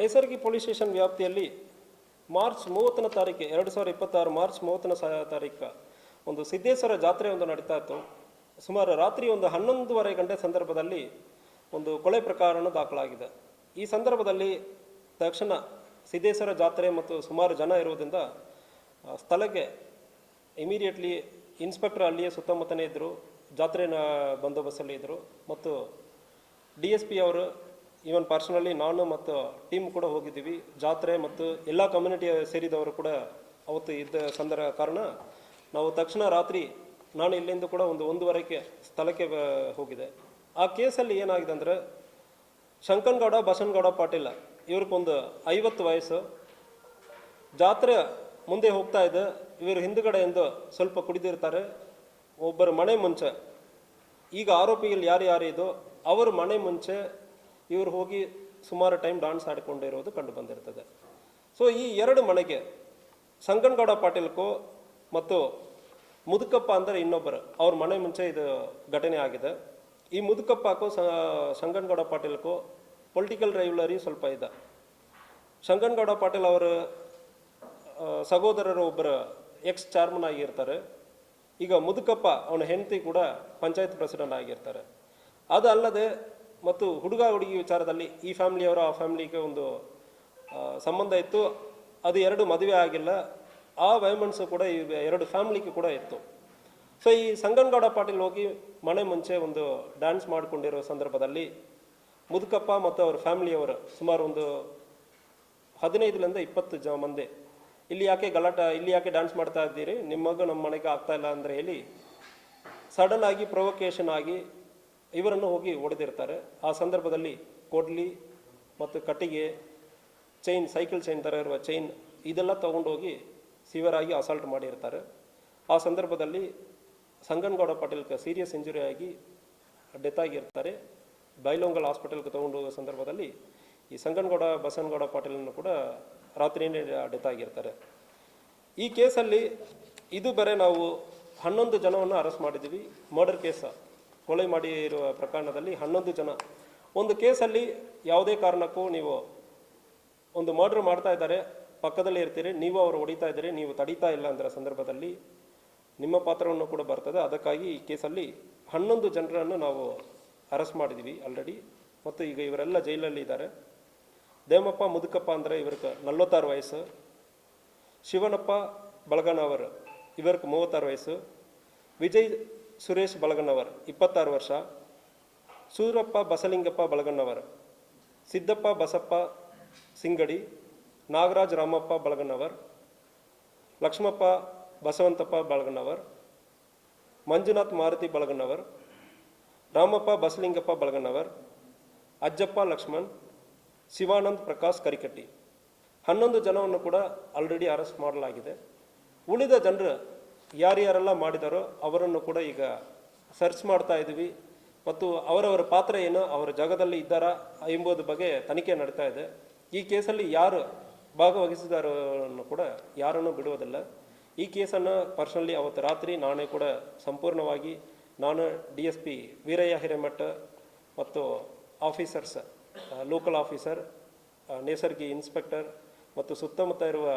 Nesargi police station ವ್ಯಾಪ್ತಿಯಲ್ಲಿ March 30ನೇ ತಾರೀಕು 2026 March 30ನೇ ತಾರೀಕು ಒಂದು ಸಿದ್ದೇಶ್ವರ ಜಾತ್ರೆ ಒಂದು ನಡೀತಾ ಇತ್ತು. ಸುಮಾರು ರಾತ್ರಿ ಒಂದು 11:30 ಗಂಟೆ ಸಂದರ್ಭದಲ್ಲಿ ಒಂದು ಕೊಲೆ ಪ್ರಕರಣ ದಾಖಲಾಗಿದೆ. ಈ ಸಂದರ್ಭದಲ್ಲಿ ತಕ್ಷಣ ಸಿದ್ದೇಶ್ವರ ಜಾತ್ರೆ ಮತ್ತು ಸುಮಾರು ಜನ ಇರುವುದರಿಂದ ಸ್ಥಳಕ್ಕೆ ಇಮಿಡಿಯೇಟ್ಲಿ ಇನ್ಸ್ಪೆಕ್ಟರ್ ಅಲ್ಲಿಯೇ ಸುತ್ತಮುತ್ತನೇ ಇದ್ದರು, ಜಾತ್ರೆನ ಬಂದೋಬಸ್ತಲ್ಲಿ ಇದ್ದರು ಮತ್ತು DSP ಅವರು ಈವನ್ ಪರ್ಸನಲಿ ನಾನು ಮತ್ತು ಟೀಮ್ ಕೂಡ ಹೋಗಿದ್ದೀವಿ. ಜಾತ್ರೆ ಮತ್ತು ಎಲ್ಲ ಕಮ್ಯುನಿಟಿಯ ಸೇರಿದವರು ಕೂಡ ಅವತ್ತು ಇದ್ದ ಕಾರಣ ನಾವು ತಕ್ಷಣ ರಾತ್ರಿ ನಾನು ಇಲ್ಲಿಂದ ಕೂಡ 1:30ಕ್ಕೆ ಸ್ಥಳಕ್ಕೆ ಹೋಗಿದೆ. ಆ ಕೇಸಲ್ಲಿ ಏನಾಗಿದೆ ಅಂದರೆ ಶಂಕನಗೌಡ ಬಸನಗೌಡ ಪಾಟೀಲ್ ಇವ್ರಿಗೊಂದು 50 ವಯಸ್ಸು, ಜಾತ್ರೆ ಮುಂದೆ ಹೋಗ್ತಾ ಇದೆ, ಇವರು ಹಿಂದುಗಡೆಯಿಂದ ಸ್ವಲ್ಪ ಕುಡಿದಿರ್ತಾರೆ. ಒಬ್ಬರ ಮನೆ ಮುಂಚೆ ಈಗ ಆರೋಪಿಗಳು ಯಾರು ಇದೋ ಅವರ ಮನೆ ಮುಂಚೆ ಇವರು ಹೋಗಿ ಸುಮಾರು ಟೈಮ್ ಡಾನ್ಸ್ ಆಡಿಕೊಂಡಿರೋದು ಕಂಡು ಬಂದಿರ್ತದೆ. ಸೊ ಈ ಎರಡು ಮನೆಗೆ ಶಂಕನಗೌಡ ಪಾಟೀಲ್ಕೋ ಮತ್ತು ಮುದುಕಪ್ಪ ಅಂದರೆ ಇನ್ನೊಬ್ಬರು ಅವ್ರ ಮನೆ ಮುಂಚೆ ಇದು ಘಟನೆ ಆಗಿದೆ. ಈ ಮುದುಕಪ್ಪಕ್ಕೋ ಶಂಕನಗೌಡ ಪಾಟೀಲ್ಕೋ ಪೊಲಿಟಿಕಲ್ ರೈವಲರಿ ಸ್ವಲ್ಪ ಇದೆ. ಶಂಕನಗೌಡ ಪಾಟೀಲ್ ಅವರ ಸಹೋದರರು ಒಬ್ಬರು ಎಕ್ಸ್ ಚೇರ್ಮನ್ ಆಗಿರ್ತಾರೆ. ಈಗ ಮುದುಕಪ್ಪ ಅವನ ಹೆಂಡತಿ ಕೂಡ ಪಂಚಾಯತ್ ಪ್ರೆಸಿಡೆಂಟ್ ಆಗಿರ್ತಾರೆ. ಅದಲ್ಲದೆ ಮತ್ತು ಹುಡುಗ ಹುಡುಗಿ ವಿಚಾರದಲ್ಲಿ ಈ ಫ್ಯಾಮಿಲಿಯವರ ಆ ಫ್ಯಾಮಿಲಿಗೆ ಒಂದು ಸಂಬಂಧ ಇತ್ತು. ಅದು ಎರಡು ಮದುವೆ ಆಗಿಲ್ಲ. ಆ ವೈಮನ್ಸು ಕೂಡ ಈ ಎರಡು ಫ್ಯಾಮಿಲಿಗೆ ಕೂಡ ಇತ್ತು. ಸೊ ಈ ಶಂಕನಗೌಡ ಪಾಟೀಲ್ ಹೋಗಿ ಮನೆ ಮುಂಚೆ ಒಂದು ಡ್ಯಾನ್ಸ್ ಮಾಡಿಕೊಂಡಿರೋ ಸಂದರ್ಭದಲ್ಲಿ ಮುದುಕಪ್ಪ ಮತ್ತು ಅವ್ರ ಫ್ಯಾಮಿಲಿಯವರು ಸುಮಾರು ಒಂದು 15ರಿಂದ 20 ಮಂದಿ ಇಲ್ಲಿ ಯಾಕೆ ಡ್ಯಾನ್ಸ್ ಮಾಡ್ತಾ ಇದ್ದೀರಿ, ನಿಮ್ಮ ಮಗು ನಮ್ಮ ಮನೆಗೆ ಆಗ್ತಾ ಇಲ್ಲ ಅಂದರೆ ಹೇಳಿ ಸಡನ್ ಆಗಿ ಪ್ರೊವೊಕೇಶನ್ ಆಗಿ ಇವರನ್ನು ಹೋಗಿ ಹೊಡೆದಿರ್ತಾರೆ. ಆ ಸಂದರ್ಭದಲ್ಲಿ ಕೊಡ್ಲಿ ಮತ್ತು ಕಟ್ಟಿಗೆ, ಚೈನ್, ಸೈಕಲ್ ಚೈನ್ ಥರ ಇರುವ ಚೈನ್ ಇದೆಲ್ಲ ತೊಗೊಂಡೋಗಿ ಸಿವಿಯರ್ ಆಗಿ ಅಸಾಲ್ಟ್ ಮಾಡಿರ್ತಾರೆ. ಆ ಸಂದರ್ಭದಲ್ಲಿ ಶಂಕನಗೌಡ ಪಾಟೀಲ್ಗೆ ಸೀರಿಯಸ್ ಇಂಜುರಿ ಆಗಿ ಡೆತ್ ಆಗಿರ್ತಾರೆ. ಬೈಲೊಂಗಲ್ ಹಾಸ್ಪಿಟಲ್ಗೆ ತೊಗೊಂಡು ಹೋಗೋ ಸಂದರ್ಭದಲ್ಲಿ ಈ ಶಂಕನಗೌಡ ಬಸನಗೌಡ ಪಾಟೀಲನ್ನು ಕೂಡ ರಾತ್ರಿಯೇ ಡೆತ್ ಆಗಿರ್ತಾರೆ. ಈ ಕೇಸಲ್ಲಿ ಇದು ಬೇರೆ ನಾವು 11 ಜನವನ್ನು ಅರೆಸ್ಟ್ ಮಾಡಿದ್ದೀವಿ. ಮರ್ಡರ್ ಕೇಸ, ಕೊಲೆ ಮಾಡಿರುವ ಪ್ರಕರಣದಲ್ಲಿ 11 ಜನ. ಒಂದು ಕೇಸಲ್ಲಿ ಯಾವುದೇ ಕಾರಣಕ್ಕೂ ನೀವು ಒಂದು ಮರ್ಡರ್ ಮಾಡ್ತಾ ಇದ್ದಾರೆ, ಪಕ್ಕದಲ್ಲಿ ಇರ್ತೀರಿ, ನೀವು ಅವರು ಹೊಡಿತಾ ಇದ್ದೀರಿ, ನೀವು ತಡೀತಾ ಇಲ್ಲ ಅಂದರೆ ಸಂದರ್ಭದಲ್ಲಿ ನಿಮ್ಮ ಪಾತ್ರವನ್ನು ಕೂಡ ಬರ್ತದೆ. ಅದಕ್ಕಾಗಿ ಈ ಕೇಸಲ್ಲಿ 11 ಜನರನ್ನು ನಾವು ಅರೆಸ್ಟ್ ಮಾಡಿದ್ದೀವಿ ಆಲ್ರೆಡಿ. ಮತ್ತು ಈಗ ಇವರೆಲ್ಲ ಜೈಲಲ್ಲಿ ಇದ್ದಾರೆ. ದೇಮಪ್ಪ ಮುದುಕಪ್ಪ ಅಂದರೆ ಇವ್ರಿಗೆ 46 ವಯಸ್ಸು, ಶಿವನಪ್ಪ ಬಳಗನವರ್ ಇವ್ರಿಗೆ 36 ವಯಸ್ಸು, ವಿಜಯ್ ಸುರೇಶ್ ಬಳಗನವರ್ 26 ವರ್ಷ, ಸೂರಪ್ಪ ಬಸಲಿಂಗಪ್ಪ ಬಳಗನವರ್, ಸಿದ್ದಪ್ಪ ಬಸಪ್ಪ ಸಿಂಗಡಿ, ನಾಗರಾಜ್ ರಾಮಪ್ಪ ಬಳಗನವರ್, ಲಕ್ಷ್ಮಪ್ಪ ಬಸವಂತಪ್ಪ ಬಳಗನವರ್, ಮಂಜುನಾಥ್ ಮಾರುತಿ ಬಳಗನವರ್, ರಾಮಪ್ಪ ಬಸಲಿಂಗಪ್ಪ ಬಳಗನವರ್, ಅಜ್ಜಪ್ಪ ಲಕ್ಷ್ಮಣ್, ಶಿವಾನಂದ್ ಪ್ರಕಾಶ್ ಕರಿಕಟ್ಟಿ. 11 ಜನವನ್ನು ಕೂಡ ಆಲ್ರೆಡಿ ಅರೆಸ್ಟ್ ಮಾಡಲಾಗಿದೆ. ಉಳಿದ ಜನರು ಯಾರ್ಯಾರೆಲ್ಲ ಮಾಡಿದಾರೋ ಅವರನ್ನು ಕೂಡ ಈಗ ಸರ್ಚ್ ಮಾಡ್ತಾ ಇದ್ದೀವಿ ಮತ್ತು ಅವರವರ ಪಾತ್ರ ಏನು, ಅವರ ಜಾಗದಲ್ಲಿ ಇದ್ದಾರಾ ಎಂಬುದು ಬಗ್ಗೆ ತನಿಖೆ ನಡೀತಾ ಇದೆ. ಈ ಕೇಸಲ್ಲಿ ಯಾರು ಭಾಗವಹಿಸಿದಾರನ್ನು ಕೂಡ ಯಾರನ್ನು ಬಿಡುವುದಿಲ್ಲ. ಈ ಕೇಸನ್ನು ಪರ್ಸನಲಿ ಅವತ್ತು ರಾತ್ರಿ ನಾನೇ ಕೂಡ ಸಂಪೂರ್ಣವಾಗಿ ನಾನು DSP ವೀರಯ್ಯ ಹಿರೇಮಠ ಮತ್ತು officers, local officer, Nesargi inspector ಮತ್ತು ಸುತ್ತಮುತ್ತ ಇರುವ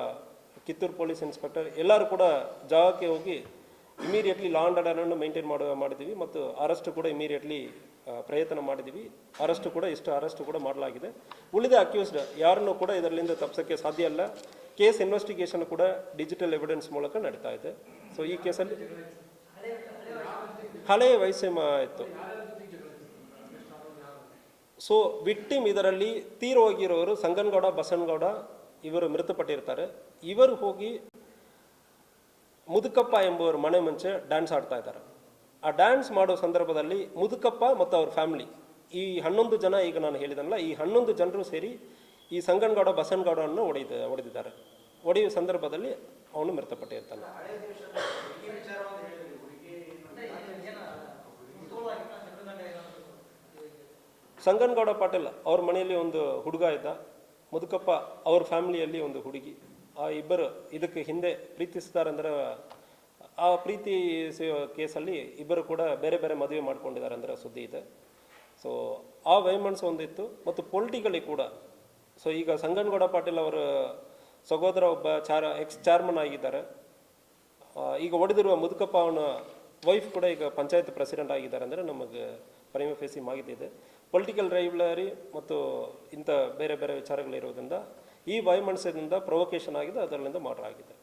ಕಿತ್ತೂರು ಪೊಲೀಸ್ ಇನ್ಸ್ಪೆಕ್ಟರ್ ಎಲ್ಲರೂ ಕೂಡ ಜಾಗಕ್ಕೆ ಹೋಗಿ ಇಮಿಡಿಯೇಟ್ಲಿ ಲಾ ಆ್ಯಂಡ್ ಆರ್ಡರನ್ನು ಮೇಂಟೈನ್ ಮಾಡಿದ್ದೀವಿ ಮತ್ತು ಅರೆಸ್ಟ್ ಕೂಡ ಇಮಿಡಿಯೇಟ್ಲಿ ಪ್ರಯತ್ನ ಮಾಡಿದ್ದೀವಿ. ಅರೆಸ್ಟ್ ಕೂಡ ಮಾಡಲಾಗಿದೆ. ಉಳಿದ ಅಕ್ಯೂಸ್ಡ್ ಯಾರನ್ನು ಕೂಡ ಇದರಿಂದ ತಪ್ಪಿಸೋಕ್ಕೆ ಸಾಧ್ಯ ಇಲ್ಲ. ಕೇಸ್ ಇನ್ವೆಸ್ಟಿಗೇಷನ್ ಕೂಡ ಡಿಜಿಟಲ್ ಎವಿಡೆನ್ಸ್ ಮೂಲಕ ನಡೀತಾ ಇದೆ. ಸೊ ಈ ಕೇಸಲ್ಲಿ ಹಳೆಯ ವಯಸ್ಸು ಇತ್ತು. ಸೊ ವಿಕ್ಟಿಮ್ ಇದರಲ್ಲಿ ತೀರೋಗಿರೋರು ಶಂಕನಗೌಡ ಬಸನಗೌಡ ಇವರು ಮೃತಪಟ್ಟಿರ್ತಾರೆ. ಇವರು ಹೋಗಿ ಮುದುಕಪ್ಪ ಎಂಬುವರ ಮನೆ ಮುಂಚೆ ಡ್ಯಾನ್ಸ್ ಆಡ್ತಾ ಇದ್ದಾರೆ. ಆ ಡ್ಯಾನ್ಸ್ ಮಾಡೋ ಸಂದರ್ಭದಲ್ಲಿ ಮುದುಕಪ್ಪ ಮತ್ತು ಅವ್ರ ಫ್ಯಾಮಿಲಿ ಈ 11 ಜನ ಈಗ ನಾನು ಹೇಳಿದನಲ್ಲ, ಈ 11 ಜನರು ಸೇರಿ ಈ ಶಂಕನಗೌಡ ಬಸನಗೌಡವನ್ನು ಹೊಡೆದಿದ್ದಾರೆ. ಹೊಡೆಯುವ ಸಂದರ್ಭದಲ್ಲಿ ಅವನು ಮೃತಪಟ್ಟಿರ್ತಾನೆ. ಶಂಕನಗೌಡ ಪಾಟೀಲ್ ಅವ್ರ ಮನೆಯಲ್ಲಿ ಒಂದು ಹುಡುಗ ಇದ್ದ, ಮುದುಕಪ್ಪ ಅವ್ರ ಫ್ಯಾಮಿಲಿಯಲ್ಲಿ ಒಂದು ಹುಡುಗಿ. ಆ ಇಬ್ಬರು ಇದಕ್ಕೆ ಹಿಂದೆ ಪ್ರೀತಿಸ್ತಾರೆ ಅಂದರೆ ಆ ಪ್ರೀತಿ ಕೇಸಲ್ಲಿ ಇಬ್ಬರು ಕೂಡ ಬೇರೆ ಬೇರೆ ಮದುವೆ ಮಾಡ್ಕೊಂಡಿದ್ದಾರೆ ಅಂದರೆ ಸುದ್ದಿ ಇದೆ. ಸೊ ಆ ವೈಮನ್ಸ್ ಒಂದಿತ್ತು ಮತ್ತು ಪೊಲಿಟಿಕಲಿ ಕೂಡ ಸೊ ಈಗ ಸಂಗನಗೌಡ ಪಾಟೀಲ್ ಅವರ ಸಹೋದರ ಒಬ್ಬ ಎಕ್ಸ್ ಚೇರ್ಮನ್ ಆಗಿದ್ದಾರೆ. ಈಗ ಹೊಡೆದಿರುವ ಮುದುಕಪ್ಪ ಅವನ ವೈಫ್ ಕೂಡ ಈಗ ಪಂಚಾಯತ್ ಪ್ರೆಸಿಡೆಂಟ್ ಆಗಿದ್ದಾರೆ ಅಂದರೆ ನಮಗೆ ಪ್ರೈಮ ಫೇಸಿ ಮಾಹಿತಿ ಇದೆ. ಪೊಲಿಟಿಕಲ್ ರೈವಲರಿ ಮತ್ತು ಇಂಥ ಬೇರೆ ಬೇರೆ ವಿಚಾರಗಳಿರೋದ್ರಿಂದ ಈ ವೈಮನಸ್ಸಿನಿಂದ ಪ್ರೊವೊಕೇಶನ್ ಆಗಿದೆ, ಅದರಿಂದ ಮರ್ಡರ್ ಆಗಿದೆ.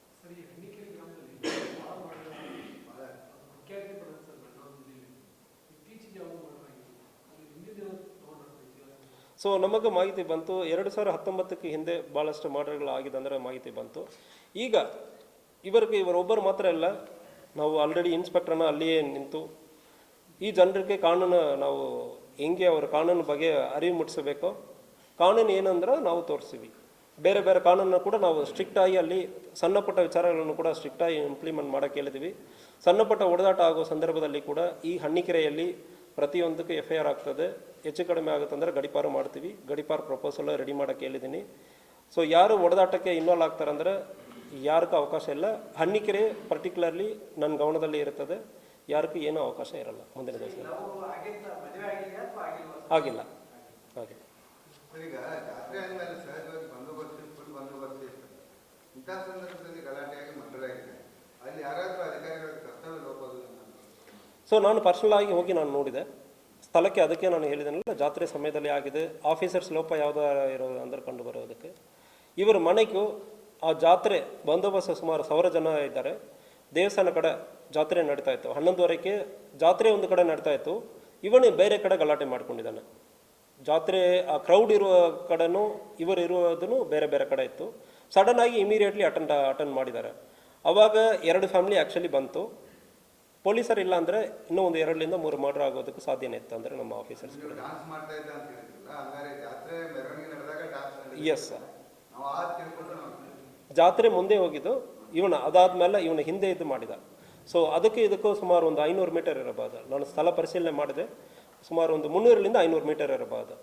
ಸೊ ನಮಗೆ ಮಾಹಿತಿ ಬಂತು 2019ಕ್ಕೆ ಹಿಂದೆ ಭಾಳಷ್ಟು ಮರ್ಡರ್ಗಳು ಆಗಿದೆ ಅಂದರೆ ಮಾಹಿತಿ ಬಂತು. ಈಗ ಇವರೊಬ್ಬರು ಮಾತ್ರ ಇಲ್ಲ, ನಾವು ಆಲ್ರೆಡಿ ಇನ್ಸ್ಪೆಕ್ಟರ್ನ ಅಲ್ಲಿಯೇ ನಿಂತು ಈ ಜನರಿಗೆ ಕಾನೂನು ನಾವು ಹೆಂಗೆ ಅವ್ರ ಕಾನೂನು ಬಗ್ಗೆ ಅರಿವು ಮೂಡಿಸಬೇಕೋ, ಕಾನೂನು ಏನಂದ್ರೆ ನಾವು ತೋರಿಸ್ತೀವಿ. ಬೇರೆ ಬೇರೆ ಕಾನೂನನ್ನು ಕೂಡ ನಾವು ಸ್ಟ್ರಿಕ್ಟಾಗಿ ಅಲ್ಲಿ ಸಣ್ಣ ಪುಟ್ಟ ವಿಚಾರಗಳನ್ನು ಕೂಡ ಸ್ಟ್ರಿಕ್ಟಾಗಿ ಇಂಪ್ಲಿಮೆಂಟ್ ಮಾಡೋಕ್ಕೆ ಹೇಳಿದ್ವಿ. ಸಣ್ಣ ಪುಟ್ಟ ಹೊಡೆದಾಟ ಆಗೋ ಸಂದರ್ಭದಲ್ಲಿ ಕೂಡ ಈ ಹಣ್ಣಿಕೆರೆಯಲ್ಲಿ ಪ್ರತಿಯೊಂದಕ್ಕೆ FIR ಆಗ್ತದೆ. ಹೆಚ್ಚು ಕಡಿಮೆ ಆಗುತ್ತೆ ಅಂದರೆ ಗಡಿಪಾರು ಮಾಡ್ತೀವಿ. ಗಡಿಪಾರು ಪ್ರಪೋಸಲ್ ರೆಡಿ ಮಾಡೋಕ್ಕೆ ಹೇಳಿದ್ದೀನಿ. ಸೊ ಯಾರು ಹೊಡೆದಾಟಕ್ಕೆ ಇನ್ವಾಲ್ವ್ ಆಗ್ತಾರೆ ಅಂದರೆ ಯಾರಿಗೂ ಅವಕಾಶ ಇಲ್ಲ. ಹಣ್ಣಿಕೆರೆ ಪರ್ಟಿಕ್ಯುಲರ್ಲಿ ನನ್ನ ಗಮನದಲ್ಲಿ ಇರುತ್ತದೆ, ಯಾರಿಗೂ ಏನೂ ಅವಕಾಶ ಇರಲ್ಲ ಮುಂದಿನ ದಿವಸ. ಆಗಿಲ್ಲ ಹಾಗೆ ಈಗ ಜಾತ್ರೆ ಆದಮೇಲೆ ಸಹಜವಾಗಿ ಫುಲ್ ಬಂದೋಬಸ್ತ್ ಇರ್ತದೆ. ಇಂಥ ಸಂದರ್ಭದಲ್ಲಿ ಗಲಾಟೆಯಾಗಿ ಮರ್ಡರ್ ಆಗಿದೆ, ಅಲ್ಲಿ ಯಾರಾದರೂ ಅಧಿಕಾರಿಗಳ ಕರ್ತವ್ಯ ಲೋಪಗಳು? ಸೊ ನಾನು ಪರ್ಸನಲ್ ಆಗಿ ಹೋಗಿ ನಾನು ನೋಡಿದೆ ಸ್ಥಳಕ್ಕೆ. ಅದಕ್ಕೆ ನಾನು ಹೇಳಿದ್ದೇನಲ್ಲ, ಜಾತ್ರೆ ಸಮಯದಲ್ಲಿ ಆಗಿದೆ. ಆಫೀಸರ್ಸ್ ಲೋಪ ಯಾವುದಾರ ಇರೋದು ಅಂದರೆ ಕಂಡು ಬರೋದಕ್ಕೆ ಇವರ ಮನೆಗೂ ಆ ಜಾತ್ರೆ ಬಂದೋಬಸ್ತ್ ಸುಮಾರು 1000 ಜನ ಇದ್ದಾರೆ. ದೇವಸ್ಥಾನ ಕಡೆ ಜಾತ್ರೆ ನಡೀತಾ ಇತ್ತು. 11:30ಕ್ಕೆ ಜಾತ್ರೆ ಒಂದು ಕಡೆ ನಡೀತಾ ಇತ್ತು, ಇವನು ಬೇರೆ ಕಡೆ ಗಲಾಟೆ ಮಾಡ್ಕೊಂಡಿದ್ದಾನೆ. ಜಾತ್ರೆ ಆ ಕ್ರೌಡ್ ಇರುವ ಕಡೆನೂ ಇವರು ಇರುವುದನ್ನು ಬೇರೆ ಬೇರೆ ಕಡೆ ಇತ್ತು. ಸಡನ್ ಆಗಿ ಇಮಿಡಿಯೇಟ್ಲಿ ಅಟೆಂಡ್ ಮಾಡಿದ್ದಾರೆ. ಆವಾಗ 2 ಫ್ಯಾಮಿಲಿ ಆ್ಯಕ್ಚುಲಿ ಬಂತು. ಪೊಲೀಸರು ಇಲ್ಲ ಅಂದರೆ ಇನ್ನೂ ಒಂದು 2ರಿಂದ 3 ಮರ್ಡರ್ ಆಗೋದಕ್ಕೆ ಸಾಧ್ಯನೇ ಇತ್ತು ಅಂದರೆ ನಮ್ಮ ಆಫೀಸರ್ಸ್. ಎಸ್ ಸರ್, ಜಾತ್ರೆ ಮುಂದೆ ಹೋಗಿದ್ದು ಇವನು, ಅದಾದಮೇಲೆ ಇವನು ಹಿಂದೆ ಇದ್ದು ಮಾಡಿದ. ಸೊ ಅದಕ್ಕೆ ಇದಕ್ಕೂ ಸುಮಾರು ಒಂದು 500 ಮೀಟರ್ ಇರಬಹುದು. ನಾನು ಸ್ಥಳ ಪರಿಶೀಲನೆ ಮಾಡಿದೆ, ಸುಮಾರು ಒಂದು 300ರಿಂದ 500 ಮೀಟರ್ ಇರಬಹುದು.